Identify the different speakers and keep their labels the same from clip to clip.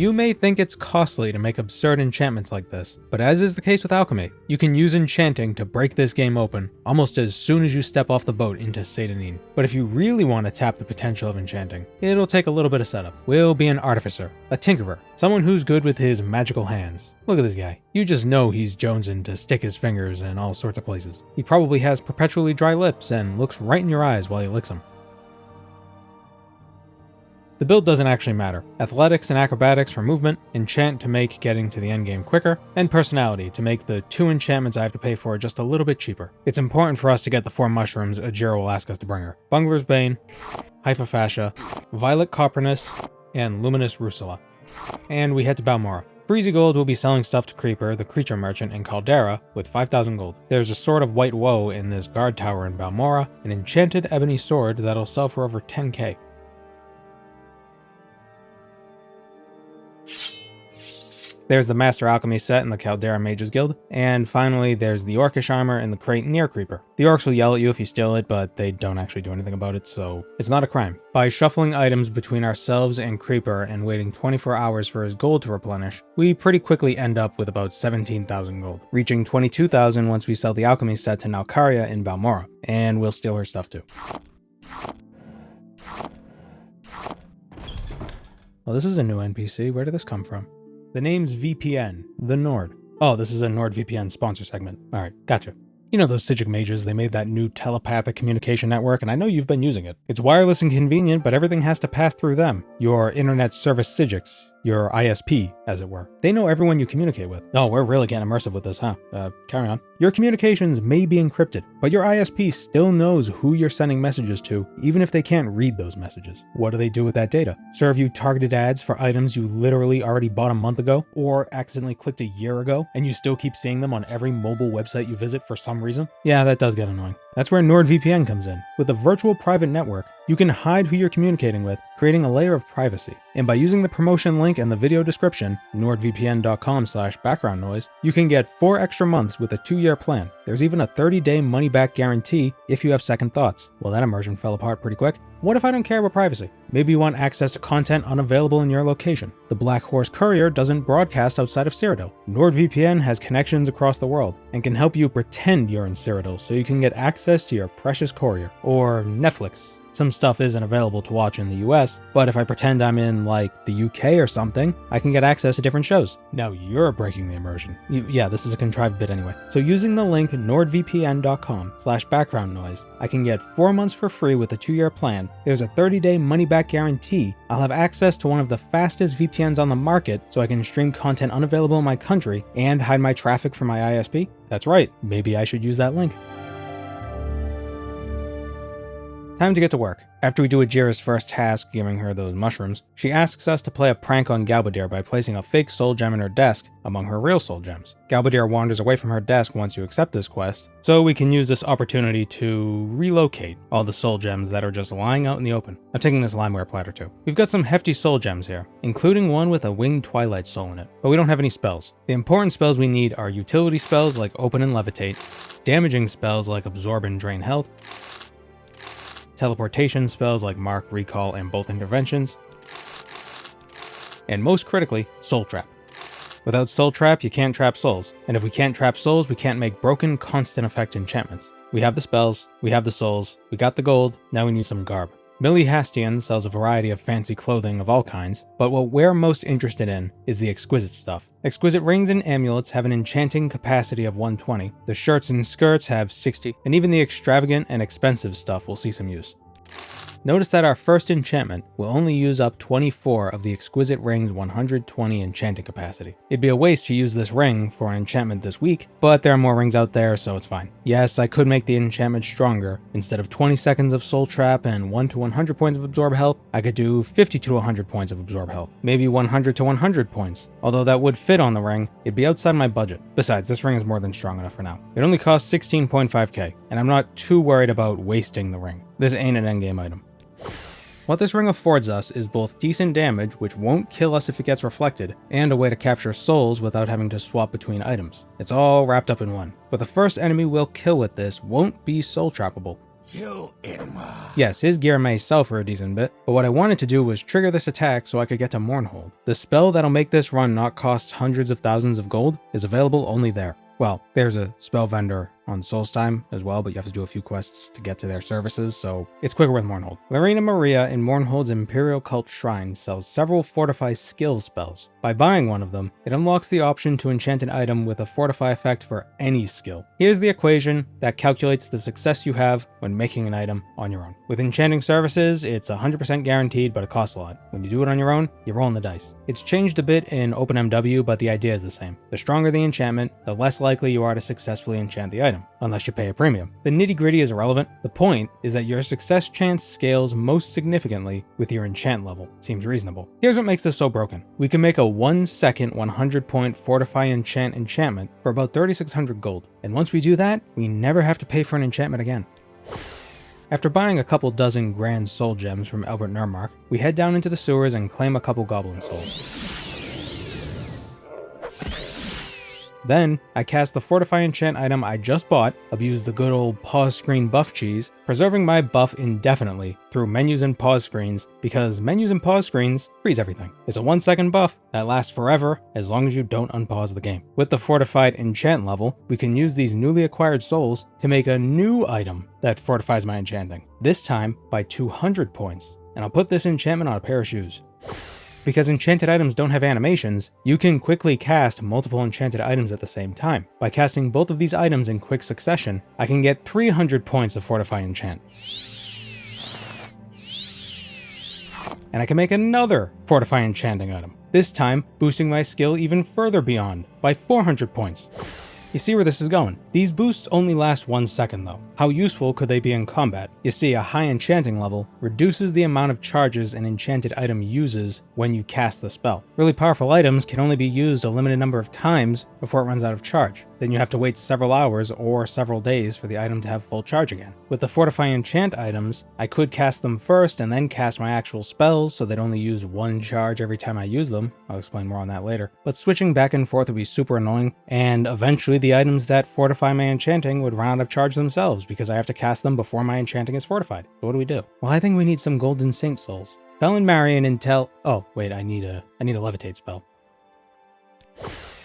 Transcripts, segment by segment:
Speaker 1: You may think it's costly to make absurd enchantments like this, but as is the case with alchemy, you can use enchanting to break this game open almost as soon as you step off the boat into Satanin. But if you really want to tap the potential of enchanting, it'll take a little bit of setup. We'll be an artificer, a tinkerer, someone who's good with his magical hands. Look at this guy. You just know he's jonesing to stick his fingers in all sorts of places. He probably has perpetually dry lips and looks right in your eyes while he licks them. The build doesn't actually matter. Athletics and acrobatics for movement, enchant to make getting to the endgame quicker, and personality to make the 2 enchantments I have to pay for just a little bit cheaper. It's important for us to get the 4 mushrooms Ajira will ask us to bring her. Bungler's Bane, Hypophagia, Violet Copernus, and Luminous Rusula. And we head to Balmora. Breezy Gold will be selling stuff to Creeper, the creature merchant in Caldera, with 5,000 gold. There's a Sword of White Woe in this guard tower in Balmora, an enchanted ebony sword that'll sell for over 10k. There's the Master Alchemy set in the Caldera Mages Guild, and finally there's the Orcish armor in the crate near Creeper. The Orcs will yell at you if you steal it, but they don't actually do anything about it, so it's not a crime. By shuffling items between ourselves and Creeper and waiting 24 hours for his gold to replenish, we pretty quickly end up with about 17,000 gold, reaching 22,000 once we sell the Alchemy set to Nalcaria in Balmora, and we'll steal her stuff too. Well, this is a new NPC. Where did this come from? The name's VPN, the Nord. Oh, this is a NordVPN sponsor segment. Alright, gotcha. You know those TESIII mages, they made that new telepathic communication network, and I know you've been using it. It's wireless and convenient, but everything has to pass through them. Your internet service SIGIX, your ISP, as it were. They know everyone you communicate with. Oh, we're really getting immersive with this, huh? Carry on. Your communications may be encrypted, but your ISP still knows who you're sending messages to, even if they can't read those messages. What do they do with that data? Serve you targeted ads for items you literally already bought a month ago, or accidentally clicked a year ago, and you still keep seeing them on every mobile website you visit for some reason? Yeah, that does get annoying. That's where NordVPN comes in. With a virtual private network, you can hide who you're communicating with, creating a layer of privacy. And by using the promotion link in the video description, nordvpn.com/background noise, you can get 4 extra months with a 2-year plan. There's even a 30-day money-back guarantee if you have second thoughts. Well, that immersion fell apart pretty quick. What if I don't care about privacy? Maybe you want access to content unavailable in your location. The Black Horse Courier doesn't broadcast outside of Cyrodiil. NordVPN has connections across the world and can help you pretend you're in Cyrodiil so you can get access to your precious courier. Or Netflix. Some stuff isn't available to watch in the US, but if I pretend I'm in, like, the UK or something, I can get access to different shows. Now you're breaking the immersion. Yeah, this is a contrived bit anyway. So using the link nordvpn.com/background noise, I can get 4 months for free with a 2-year plan. There's a 30-day money-back guarantee. I'll have access to one of the fastest VPNs on the market, so I can stream content unavailable in my country and hide my traffic from my ISP. That's right, maybe I should use that link. Time to get to work. After we do Ajira's first task, giving her those mushrooms, she asks us to play a prank on Galbadir by placing a fake soul gem in her desk among her real soul gems. Galbadir wanders away from her desk once you accept this quest, so we can use this opportunity to relocate all the soul gems that are just lying out in the open. I'm taking this limeware platter too. We've got some hefty soul gems here, including one with a winged twilight soul in it, but we don't have any spells. The important spells we need are utility spells like Open and Levitate, damaging spells like Absorb and Drain Health, teleportation spells like Mark, Recall, and Bolt Interventions, and most critically, Soul Trap. Without Soul Trap, you can't trap souls, and if we can't trap souls, we can't make broken, constant effect enchantments. We have the spells, we have the souls, we got the gold, now we need some garb. Millie Hastian sells a variety of fancy clothing of all kinds, but what we're most interested in is the exquisite stuff. Exquisite rings and amulets have an enchanting capacity of 120, the shirts and skirts have 60, and even the extravagant and expensive stuff will see some use. Notice that our first enchantment will only use up 24 of the exquisite ring's 120 enchanting capacity. It'd be a waste to use this ring for an enchantment this week, but there are more rings out there, so it's fine. Yes, I could make the enchantment stronger. Instead of 20 seconds of Soul Trap and 1 to 100 points of Absorb Health, I could do 50 to 100 points of Absorb Health. Maybe 100 to 100 points. Although that would fit on the ring, it'd be outside my budget. Besides, this ring is more than strong enough for now. It only costs 16.5k, and I'm not too worried about wasting the ring. This ain't an endgame item. What this ring affords us is both decent damage, which won't kill us if it gets reflected, and a way to capture souls without having to swap between items. It's all wrapped up in one. But the first enemy we'll kill with this won't be soul trappable. Yes, his gear may sell for a decent bit, but what I wanted to do was trigger this attack so I could get to Mournhold. The spell that'll make this run not cost hundreds of thousands of gold is available only there. Well, there's a spell vendor on Solstheim as well, but you have to do a few quests to get to their services, so it's quicker with Mournhold. Lorena Maria in Mournhold's Imperial Cult Shrine sells several Fortify skill spells. By buying one of them, it unlocks the option to enchant an item with a Fortify effect for any skill. Here's the equation that calculates the success you have when making an item on your own. With enchanting services, it's 100% guaranteed, but it costs a lot. When you do it on your own, you're rolling the dice. It's changed a bit in OpenMW, but the idea is the same. The stronger the enchantment, the less likely you are to successfully enchant the item, unless you pay a premium. The nitty-gritty is irrelevant. The point is that your success chance scales most significantly with your enchant level. Seems reasonable. Here's what makes this so broken. We can make a 1 second 100 point Fortify enchantment for about 3,600 gold. And once we do that, we never have to pay for an enchantment again. After buying a couple dozen grand soul gems from Albert Nurmark, we head down into the sewers and claim a couple goblin souls. Then, I cast the Fortify enchant item I just bought, abuse the good old pause screen buff cheese, preserving my buff indefinitely through menus and pause screens, because menus and pause screens freeze everything. It's a 1 second buff that lasts forever as long as you don't unpause the game. With the fortified enchant level, we can use these newly acquired souls to make a new item that fortifies my enchanting, this time by 200 points. And I'll put this enchantment on a pair of shoes. Because enchanted items don't have animations, you can quickly cast multiple enchanted items at the same time. By casting both of these items in quick succession, I can get 300 points of Fortify Enchant. And I can make another Fortify Enchanting item, this time boosting my skill even further beyond, by 400 points. You see where this is going. These boosts only last 1 second though. How useful could they be in combat? You see, a high enchanting level reduces the amount of charges an enchanted item uses when you cast the spell. Really powerful items can only be used a limited number of times before it runs out of charge. Then you have to wait several hours or several days for the item to have full charge again. With the Fortify Enchant items, I could cast them first and then cast my actual spells so they'd only use 1 charge every time I use them. I'll explain more on that later. But switching back and forth would be super annoying, and eventually the items that fortify my enchanting would run out of charge themselves because I have to cast them before my enchanting is fortified. So what do? Well, I think we need some Golden Saint souls. Felon Marion Intel. Oh, wait, I need a levitate spell.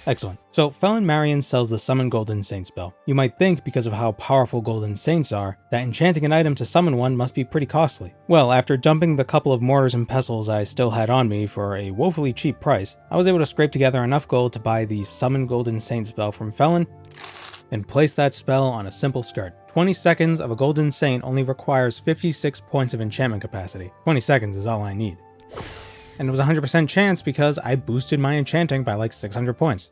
Speaker 1: Excellent. So Felon Marion sells the Summon Golden Saint spell. You might think, because of how powerful Golden Saints are, that enchanting an item to summon one must be pretty costly. Well, after dumping the couple of mortars and pestles I still had on me for a woefully cheap price, I was able to scrape together enough gold to buy the Summon Golden Saint spell from Felon, and place that spell on a simple skirt. 20 seconds of a Golden Saint only requires 56 points of enchantment capacity. 20 seconds is all I need. And it was a 100% chance because I boosted my enchanting by like 600 points.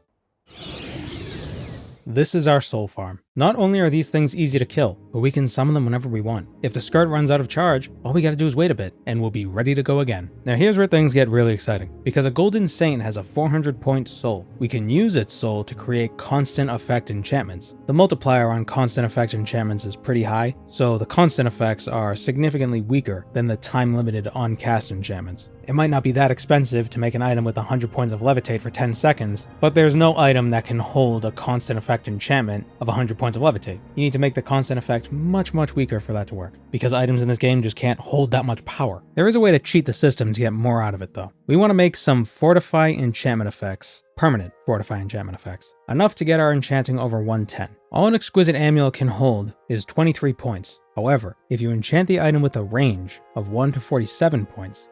Speaker 1: This is our soul farm. Not only are these things easy to kill, but we can summon them whenever we want. If the skirt runs out of charge, all we gotta do is wait a bit, and we'll be ready to go again. Now here's where things get really exciting. Because a Golden Saint has a 400 point soul, we can use its soul to create constant effect enchantments. The multiplier on constant effect enchantments is pretty high, so the constant effects are significantly weaker than the time-limited on-cast enchantments. It might not be that expensive to make an item with 100 points of levitate for 10 seconds, but there's no item that can hold a constant effect enchantment of 100 points of levitate. You need to make the constant effect much weaker for that to work, because items in this game just can't hold that much power. There is a way to cheat the system to get more out of it though. We want to make some Fortify enchantment effects, permanent Fortify enchantment effects, enough to get our enchanting over 110. All an exquisite amulet can hold is 23 points. However, if you enchant the item with a range of 1 to 47 points,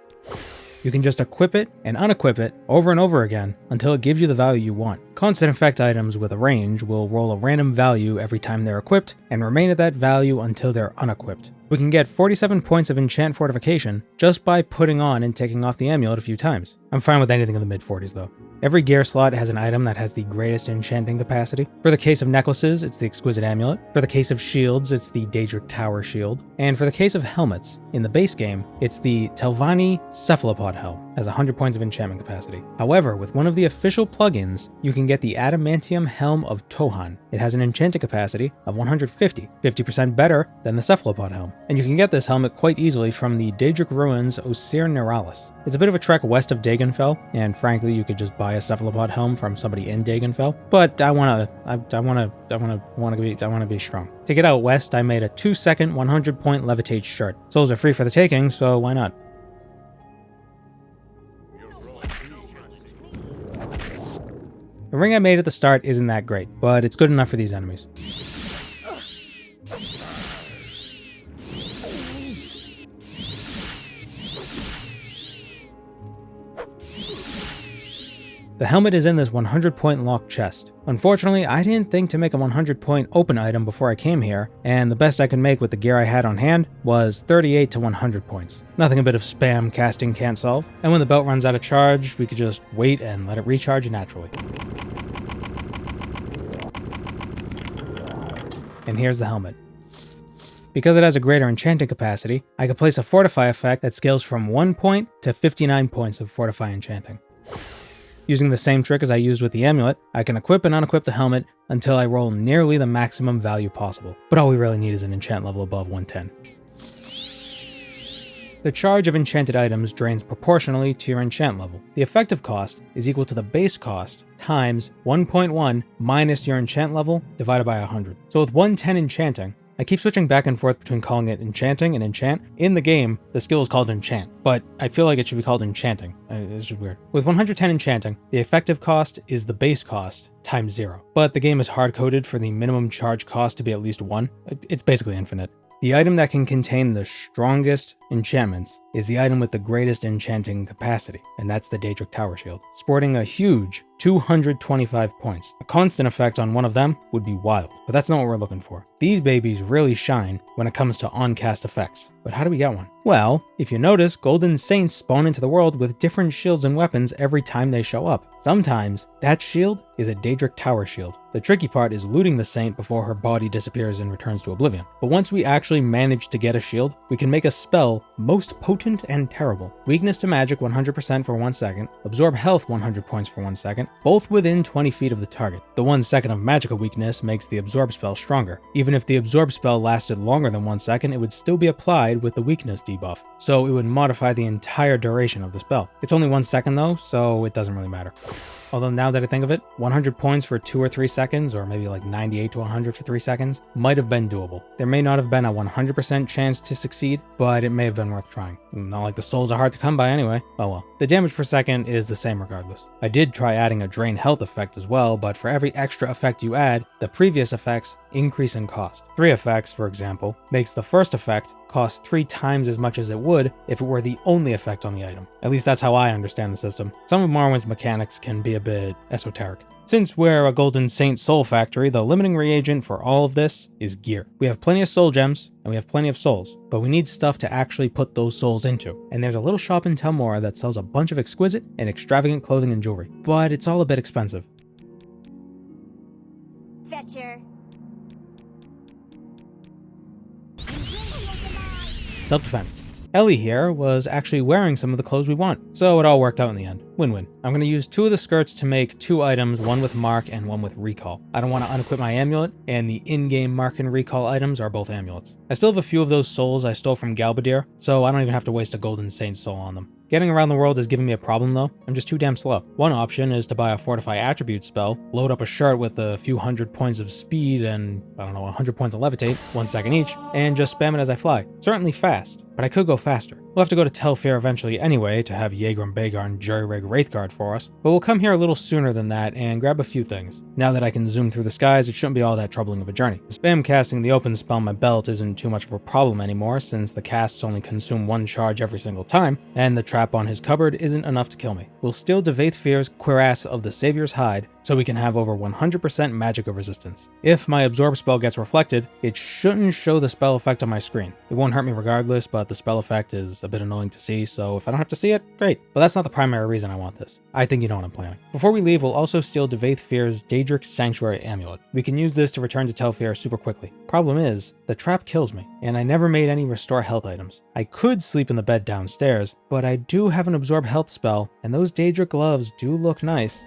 Speaker 1: you can just equip it and unequip it over and over again until it gives you the value you want. Constant effect items with a range will roll a random value every time they're equipped and remain at that value until they're unequipped. We can get 47 points of enchant fortification just by putting on and taking off the amulet a few times. I'm fine with anything in the mid-40s though. Every gear slot has an item that has the greatest enchanting capacity. For the case of necklaces, it's the Exquisite Amulet. For the case of shields, it's the Daedric Tower Shield. And for the case of helmets, in the base game, it's the Telvanni Cephalopod Helm. has 100 points of enchantment capacity. However, with one of the official plugins, you can get the Adamantium Helm of Tohan. It has an enchanted capacity of 150, 50% better than the Cephalopod Helm. And you can get this helmet quite easily from the Daedric Ruins Osir Neralis. It's a bit of a trek west of Dagonfell, and frankly, you could just buy a Cephalopod Helm from somebody in Dagonfell. But I wanna be strong. To get out west, I made a 2-second 100-point levitate shirt. Souls are free for the taking, so why not? The ring I made at the start isn't that great, but it's good enough for these enemies. The helmet is in this 100-point locked chest. Unfortunately, I didn't think to make a 100-point open item before I came here, and the best I could make with the gear I had on hand was 38 to 100 points. Nothing a bit of spam casting can't solve, and when the belt runs out of charge, we could just wait and let it recharge naturally. And here's the helmet. Because it has a greater enchanting capacity, I could place a Fortify effect that scales from 1 point to 59 points of Fortify enchanting. Using the same trick as I used with the amulet, I can equip and unequip the helmet until I roll nearly the maximum value possible. But all we really need is an enchant level above 110. The charge of enchanted items drains proportionally to your enchant level. The effective cost is equal to the base cost times 1.1 minus your enchant level divided by 100. So with 110 enchanting, I keep switching back and forth between calling it enchanting and enchant. In the game, the skill is called enchant, but I feel like it should be called enchanting. It's just weird. With 110 enchanting, the effective cost is the base cost times 0. But the game is hard-coded for the minimum charge cost to be at least 1. It's basically infinite. The item that can contain the strongest enchantments is the item with the greatest enchanting capacity, and that's the Daedric Tower Shield, sporting a huge 225 points. A constant effect on one of them would be wild, but that's not what we're looking for. These babies really shine when it comes to on-cast effects. But how do we get one? Well, if you notice, Golden Saints spawn into the world with different shields and weapons every time they show up. Sometimes, that shield is a Daedric Tower Shield. The tricky part is looting the Saint before her body disappears and returns to Oblivion. But once we actually manage to get a shield, we can make a spell most potent and terrible. Weakness to magic 100% for 1 second, absorb health 100 points for 1 second, both within 20 feet of the target. The 1 second of magical weakness makes the absorb spell stronger. Even if the absorb spell lasted longer than 1 second, it would still be applied with the weakness debuff, so it would modify the entire duration of the spell. It's only 1 second though, so it doesn't really matter. Although now that I think of it, 100 points for 2 or 3 seconds, or maybe like 98 to 100 for 3 seconds, might have been doable. There may not have been a 100% chance to succeed, but it may have been worth trying. Not like the souls are hard to come by anyway. Oh well. The damage per second is the same regardless. I did try adding a drain health effect as well, but for every extra effect you add, the previous effects increase in cost. 3 effects, for example, makes the first effect cost 3 times as much as it would if it were the only effect on the item. At least that's how I understand the system. Some of Morrowind's mechanics can be a bit esoteric. Since we're a Golden Saint soul factory, the limiting reagent for all of this is gear. We have plenty of soul gems, and we have plenty of souls, but we need stuff to actually put those souls into. And there's a little shop in Tel Mora that sells a bunch of exquisite and extravagant clothing and jewelry, but it's all a bit expensive.
Speaker 2: Fetcher.
Speaker 1: Self-defense. Ellie here was actually wearing some of the clothes we want, so it all worked out in the end. Win-win. I'm going to use 2 of the skirts to make 2 items, one with mark and one with recall. I don't want to unequip my amulet, and the in-game mark and recall items are both amulets. I still have a few of those souls I stole from Galbadir, so I don't even have to waste a Golden Saint soul on them. Getting around the world is giving me a problem though. I'm just too damn slow. One option is to buy a Fortify attribute spell, load up a shirt with a few 100 points of speed and, 100 points of levitate, 1 second each, and just spam it as I fly. Certainly fast, but I could go faster. We'll have to go to Telfair eventually anyway to have Jaeger and Bagarn jury-rig Wraithguard for us, but we'll come here a little sooner than that and grab a few things. Now that I can zoom through the skies, it shouldn't be all that troubling of a journey. Spam casting the open spell on my belt isn't too much of a problem anymore since the casts only consume 1 charge every single time, and the trap on his cupboard isn't enough to kill me. We'll steal Dagoth-Ur's cuirass of the Savior's Hide, so so we can have over 100% magicka resistance. If my absorb spell gets reflected, it shouldn't show the spell effect on my screen. It won't hurt me regardless, but the spell effect is a bit annoying to see, so if I don't have to see it, great. But that's not the primary reason I want this. I think you know what I'm planning. Before we leave, we'll also steal Dagoth-Ur's Daedric Sanctuary Amulet. We can use this to return to Telfir super quickly. Problem is, the trap kills me, and I never made any restore health items. I could sleep in the bed downstairs, but I do have an absorb health spell, and those Daedric gloves do look nice.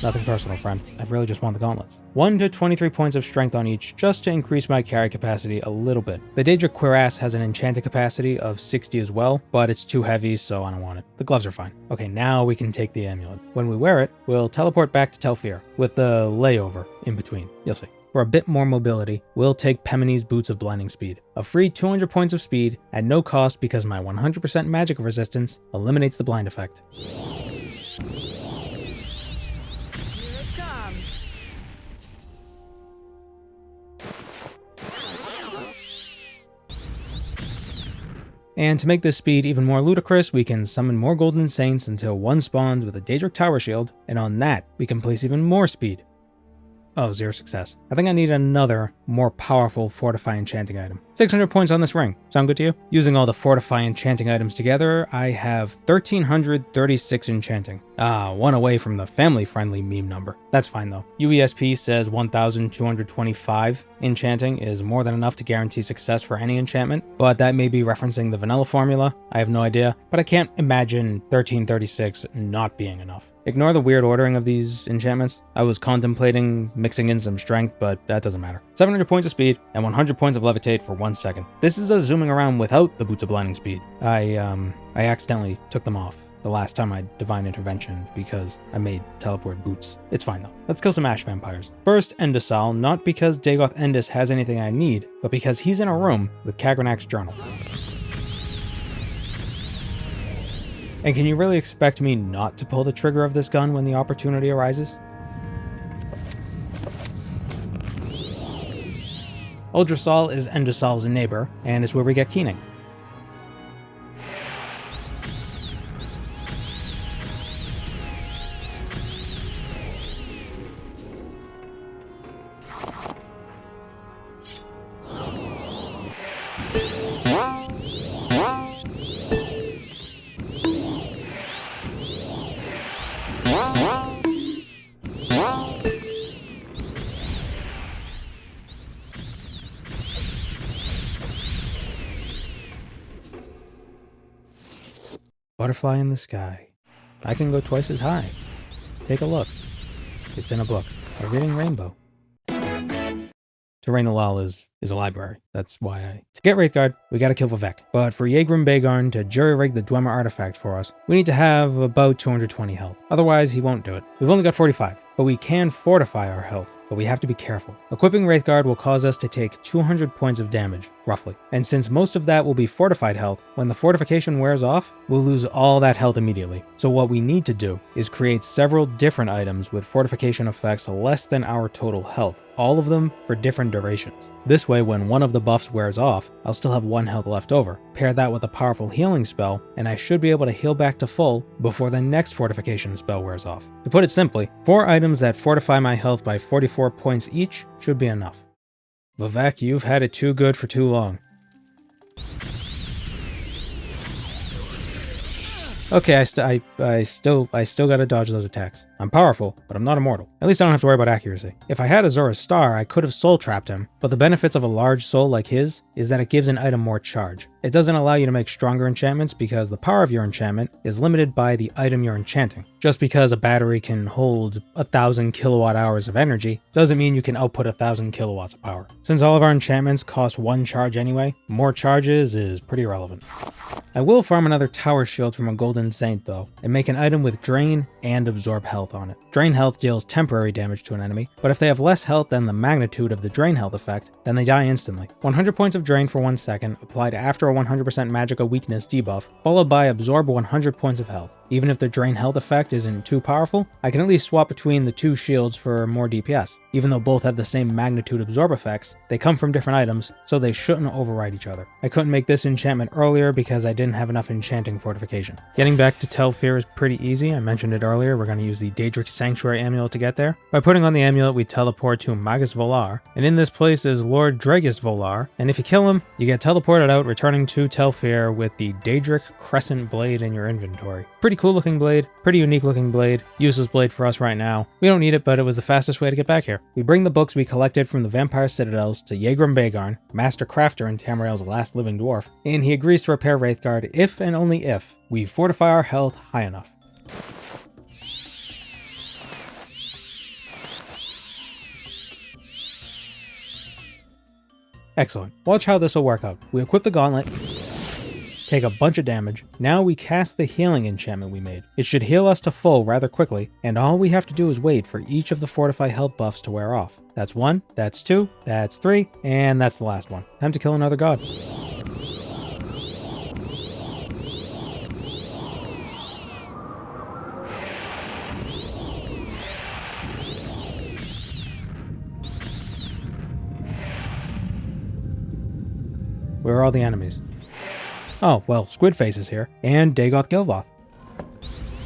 Speaker 1: Nothing personal, friend. I really just want the gauntlets. 1 to 23 points of strength on each, just to increase my carry capacity a little bit. The Daedric cuirass has an enchanted capacity of 60 as well, but it's too heavy, so I don't want it. The gloves are fine. Okay, now we can take the amulet. When we wear it, we'll teleport back to Telfir, with the layover in between. You'll see. For a bit more mobility, we'll take Pemini's Boots of Blinding Speed. A free 200 points of speed at no cost because my 100% magic resistance eliminates the blind effect. And to make this speed even more ludicrous, we can summon more Golden Saints until one spawns with a Daedric Tower Shield, and on that, we can place even more speed. Oh, 0 success. I think I need another, more powerful Fortify Enchanting item. 600 points on this ring. Sound good to you? Using all the Fortify Enchanting items together, I have 1,336 Enchanting. One away from the family-friendly meme number. That's fine though. UESP says 1,225 Enchanting is more than enough to guarantee success for any enchantment, but that may be referencing the vanilla formula. I have no idea, but I can't imagine 1,336 not being enough. Ignore the weird ordering of these enchantments. I was contemplating mixing in some strength, but that doesn't matter. 700 points of speed and 100 points of levitate for 1 second. This is a zooming around without the Boots of Blinding Speed. I accidentally took them off the last time I Divine Intervention because I made teleport boots. It's fine though. Let's kill some ash vampires. First, Endusal, not because Dagoth Endus has anything I need, but because he's in a room with Kagranak's journal. And can you really expect me not to pull the trigger of this gun when the opportunity arises? Odrosal is Endusal's neighbor, and is where we get Keening. Butterfly in the sky. I can go twice as high. Take a look. It's in a book. A reading rainbow. Tureynulal is a library. That's why To get Wraithguard, we gotta kill Vivek. But for Yegrim Bagarn to jury-rig the Dwemer artifact for us, we need to have about 220 health. Otherwise, he won't do it. We've only got 45, but we can fortify our health. But we have to be careful. Equipping Wraithguard will cause us to take 200 points of damage, roughly. And since most of that will be fortified health, when the fortification wears off, we'll lose all that health immediately. So what we need to do is create several different items with fortification effects less than our total health, all of them for different durations. This way, when one of the buffs wears off, I'll still have 1 health left over. Pair that with a powerful healing spell, and I should be able to heal back to full before the next fortification spell wears off. To put it simply, 4 items that fortify my health by 44 points each should be enough. Vivek, you've had it too good for too long. Okay, I still gotta dodge those attacks. I'm powerful, but I'm not immortal. At least I don't have to worry about accuracy. If I had Azura's Star, I could have soul trapped him, but the benefits of a large soul like his is that it gives an item more charge. It doesn't allow you to make stronger enchantments because the power of your enchantment is limited by the item you're enchanting. Just because a battery can hold 1,000 kilowatt hours of energy doesn't mean you can output 1,000 kilowatts of power. Since all of our enchantments cost 1 charge anyway, more charges is pretty irrelevant. I will farm another tower shield from a Golden Saint though, and make an item with Drain and Absorb health on it. Drain health deals temporary damage to an enemy, but if they have less health than the magnitude of the Drain health effect, then they die instantly. 100 points of Drain for 1 second, applied after a 100% Magicka weakness debuff, followed by Absorb 100 points of health. Even if the drain health effect isn't too powerful, I can at least swap between the two shields for more DPS. Even though both have the same magnitude absorb effects, they come from different items, so they shouldn't override each other. I couldn't make this enchantment earlier because I didn't have enough enchanting fortification. Getting back to TESV is pretty easy. I mentioned it earlier, we're going to use the Daedric Sanctuary amulet to get there. By putting on the amulet, we teleport to Magus Volar, and in this place is Lord Dragus Volar, and if you kill him, you get teleported out, returning to TESV with the Daedric Crescent Blade in your inventory. Pretty cool looking blade, pretty unique looking blade, useless blade for us right now. We don't need it, but it was the fastest way to get back here. We bring the books we collected from the Vampire Citadels to Yegrim Bagarn, Master Crafter and Tamriel's last living dwarf, and he agrees to repair Wraithguard if and only if we fortify our health high enough. Excellent. Watch how this will work out. We equip the gauntlet, take a bunch of damage. Now we cast the healing enchantment we made. It should heal us to full rather quickly, and all we have to do is wait for each of the fortify health buffs to wear off. That's 1, that's 2, that's 3, and that's the last one. Time to kill another god. Where are all the enemies? Oh, well, Squidface is here, and Dagoth Gilvoth.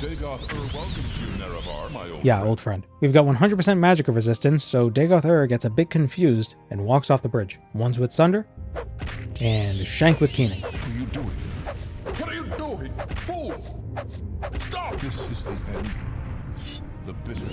Speaker 2: Dagoth-Ur welcomes you, Nerevar, my old
Speaker 1: Yeah,
Speaker 2: friend.
Speaker 1: old friend. We've got 100% magic resistance, so Dagoth-Ur gets a bit confused and walks off the bridge. One's with Sunder, and Shank with Keening.
Speaker 2: What are you doing? What are you doing? Fool! Stop! This is the end. The bitter.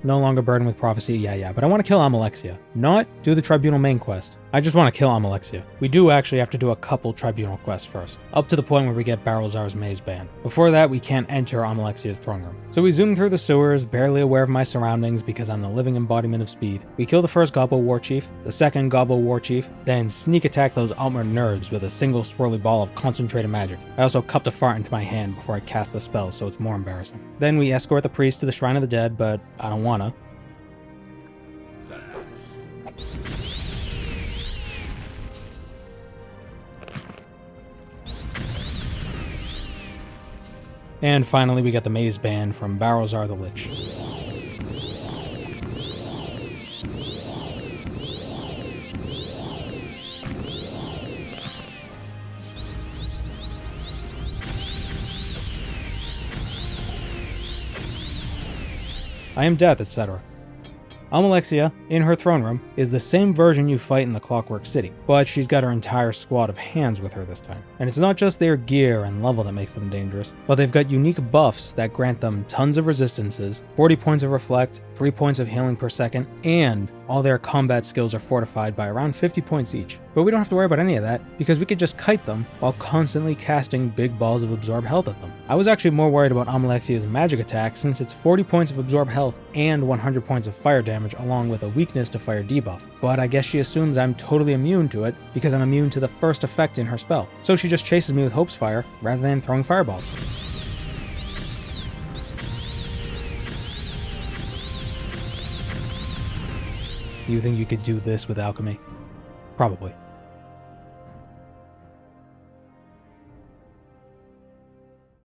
Speaker 1: No longer burdened with prophecy, yeah, but I want to kill Almalexia, not do the Tribunal main quest. I just want to kill Almalexia. We do actually have to do a couple Tribunal quests first, up to the point where we get Barrelzar's Maze Band. Before that, we can't enter Almalexia's throne room. So we zoom through the sewers, barely aware of my surroundings because I'm the living embodiment of speed. We kill the first Gobbo War Chief, the second Gobbo War Chief, then sneak attack those Altmer nerds with a single swirly ball of concentrated magic. I also cupped a fart into my hand before I cast the spell, so it's more embarrassing. Then we escort the priest to the Shrine of the Dead, but I don't wanna. And finally, we get the Maze Band from Barrelzar the Lich. I am death, etc. Almalexia, in her throne room, is the same version you fight in the Clockwork City, but she's got her entire squad of hands with her this time. And it's not just their gear and level that makes them dangerous, but they've got unique buffs that grant them tons of resistances, 40 points of reflect, 3 points of healing per second, and all their combat skills are fortified by around 50 points each. But we don't have to worry about any of that, because we could just kite them while constantly casting big balls of absorb health at them. I was actually more worried about Almalexia's magic attack since it's 40 points of absorb health and 100 points of fire damage along with a weakness to fire debuff. But I guess she assumes I'm totally immune to it because I'm immune to the first effect in her spell. So she just chases me with Hope's Fire rather than throwing fireballs. You think you could do this with alchemy? Probably.